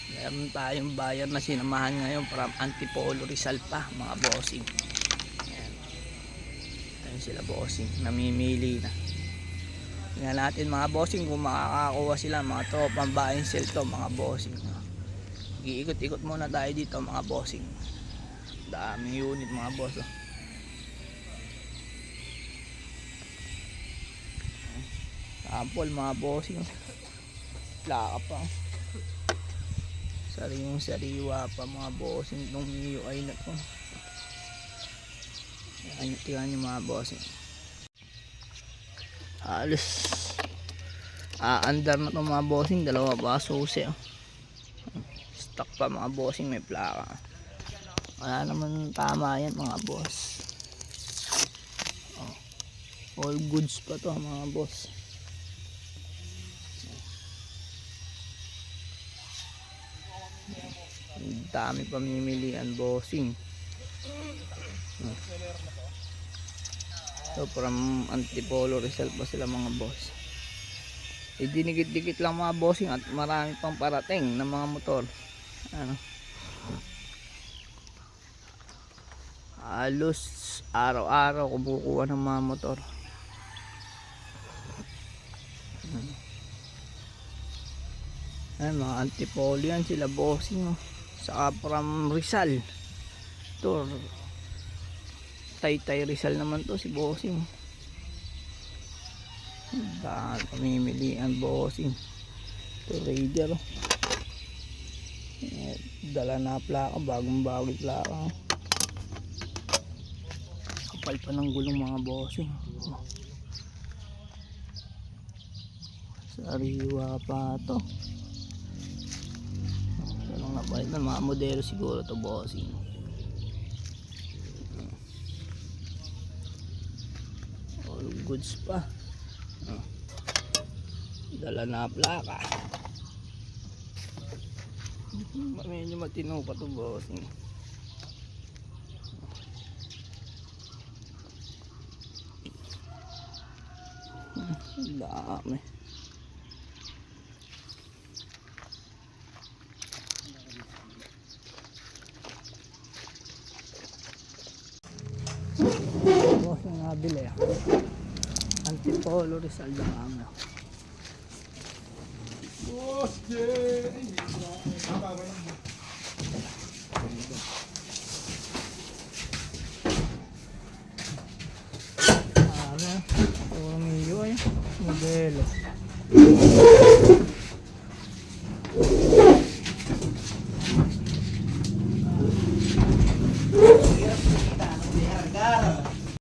Meron tayong buyer na sinamahan ngayon from Antipolo Rizal pa, mga bossing. Ayan. Ayan sila bossing, namimili na. Tingnan natin mga bossing kung makakakuha sila, mga tropang buy and sell to mga bossing. Iikot-ikot muna tayo dito mga bossing. Daming unit mga boss. Sample mga bossing. Plaka pa. Sariwa pa mga bossing itong UI na to. Tingnan nyo mga bossing. Halos under na to mga bossing. Dalawa pa susi. Stock pa mga bossing, may plaka. Wala naman tama yan mga boss. All goods pa to mga boss. Dami pamimilian bossing. So from Antipolo Rizal pa sila mga boss. Dinikit-dikit lang mga bossing at marami pang parating ng mga motor. Ano? Halos araw-araw kumukuha ng mga motor. Ayan, mga Antipolo yan sila bossing. Saka from Rizal to Taytay Rizal naman to si bossing. Dahil pamimilian bossing to Raider. Dala na plaka, bagong bagong plaka. Kapal pa ng gulong mga bossing. Sariwa pa to. Napalit na mga modelo siguro to bossing. All goods pa. Dala na plaka. Medyo matino pa to bossing. Dami. Boss yung nabili Antipolo Rizal dami. Boss puro may modelo.